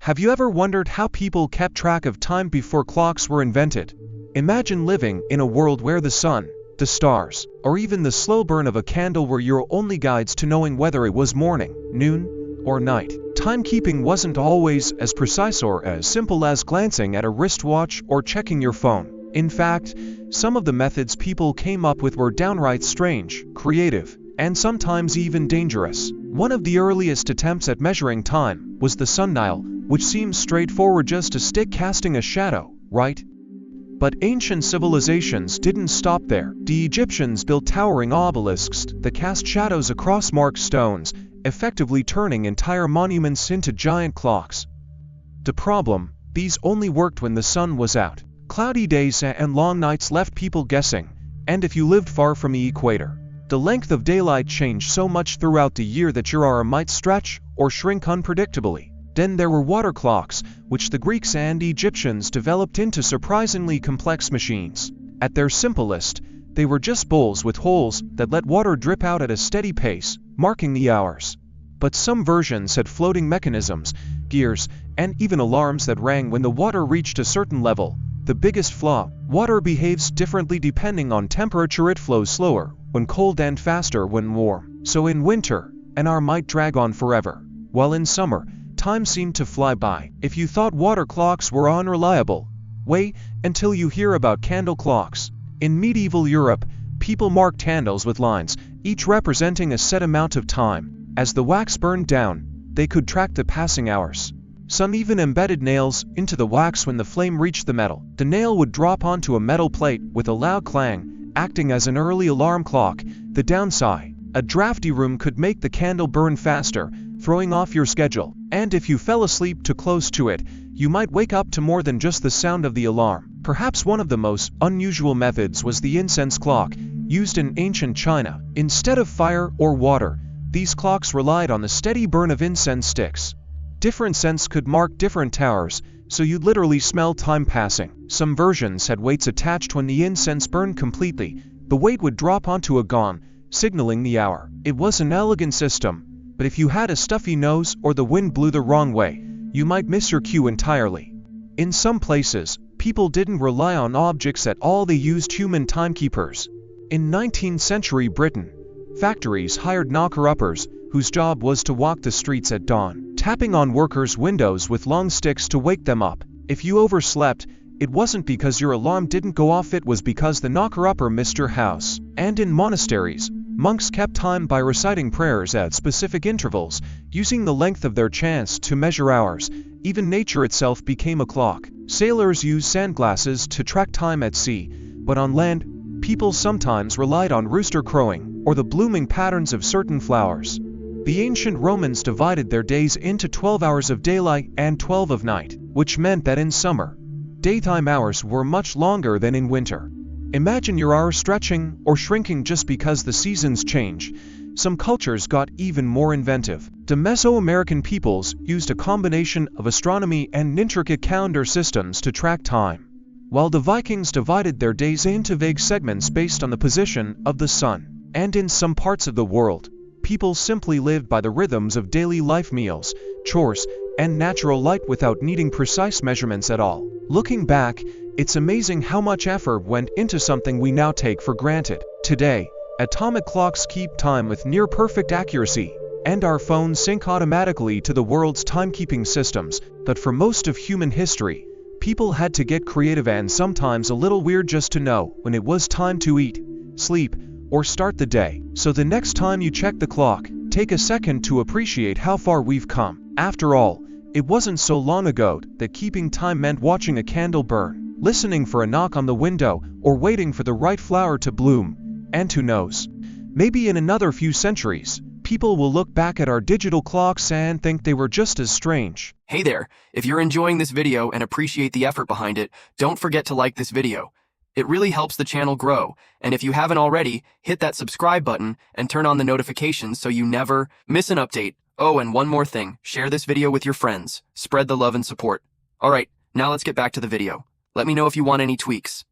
Have you ever wondered how people kept track of time before clocks were invented? Imagine living in a world where the sun, the stars, or even the slow burn of a candle were your only guides to knowing whether it was morning, noon, or night. Timekeeping wasn't always as precise or as simple as glancing at a wristwatch or checking your phone. In fact, some of the methods people came up with were downright strange, creative, and sometimes even dangerous. One of the earliest attempts at measuring time was the sundial, which seems straightforward, just a stick casting a shadow, right? But ancient civilizations didn't stop there. The Egyptians built towering obelisks that cast shadows across marked stones, effectively turning entire monuments into giant clocks. The problem: these only worked when the sun was out. Cloudy days and long nights left people guessing, and if you lived far from the equator, the length of daylight changed so much throughout the year that your hour might stretch or shrink unpredictably. Then there were water clocks, which the Greeks and Egyptians developed into surprisingly complex machines. At their simplest, they were just bowls with holes that let water drip out at a steady pace, marking the hours. But some versions had floating mechanisms, gears, and even alarms that rang when the water reached a certain level. The biggest flaw: water behaves differently depending on temperature. It flows slower when cold and faster when warm. So in winter, an hour might drag on forever, while in summer, time seemed to fly by. If you thought water clocks were unreliable, wait until you hear about candle clocks. In medieval Europe, people marked candles with lines, each representing a set amount of time. As the wax burned down, they could track the passing hours. Some even embedded nails into the wax. When the flame reached the metal, the nail would drop onto a metal plate with a loud clang, acting as an early alarm clock. The downside: a drafty room could make the candle burn faster, throwing off your schedule. And if you fell asleep too close to it, you might wake up to more than just the sound of the alarm. Perhaps one of the most unusual methods was the incense clock, used in ancient China. Instead of fire or water, these clocks relied on the steady burn of incense sticks. Different scents could mark different hours, so you'd literally smell time passing. Some versions had weights attached. When the incense burned completely, the weight would drop onto a gong, signaling the hour. It was an elegant system, but if you had a stuffy nose or the wind blew the wrong way, you might miss your cue entirely. In some places, people didn't rely on objects at all. They used human timekeepers. In 19th century Britain, factories hired knocker-uppers, whose job was to walk the streets at dawn, tapping on workers' windows with long sticks to wake them up. If you overslept, it wasn't because your alarm didn't go off, it was because the knocker-upper missed your house. And in monasteries, monks kept time by reciting prayers at specific intervals, using the length of their chants to measure hours. Even nature itself became a clock. Sailors used sandglasses to track time at sea, but on land, people sometimes relied on rooster crowing or the blooming patterns of certain flowers. The ancient Romans divided their days into 12 hours of daylight and 12 of night, which meant that in summer, daytime hours were much longer than in winter. Imagine your hour stretching or shrinking just because the seasons change. Some cultures got even more inventive. The Mesoamerican peoples used a combination of astronomy and intricate calendar systems to track time, while the Vikings divided their days into vague segments based on the position of the sun. And in some parts of the world, people simply lived by the rhythms of daily life: meals, chores, and natural light without needing precise measurements at all. Looking back, it's amazing how much effort went into something we now take for granted. Today, atomic clocks keep time with near-perfect accuracy, and our phones sync automatically to the world's timekeeping systems. But for most of human history, people had to get creative and sometimes a little weird just to know when it was time to eat, sleep, or start the day. So the next time you check the clock, take a second to appreciate how far we've come. After all, it wasn't so long ago that keeping time meant watching a candle burn, listening for a knock on the window, or waiting for the right flower to bloom. And who knows, maybe in another few centuries, people will look back at our digital clocks and think they were just as strange. Hey there, if you're enjoying this video and appreciate the effort behind it, don't forget to like this video. It really helps the channel grow, and if you haven't already, hit that subscribe button and turn on the notifications so you never miss an update. Oh, and one more thing, share this video with your friends. Spread the love and support. Alright, now let's get back to the video. Let me know if you want any tweaks.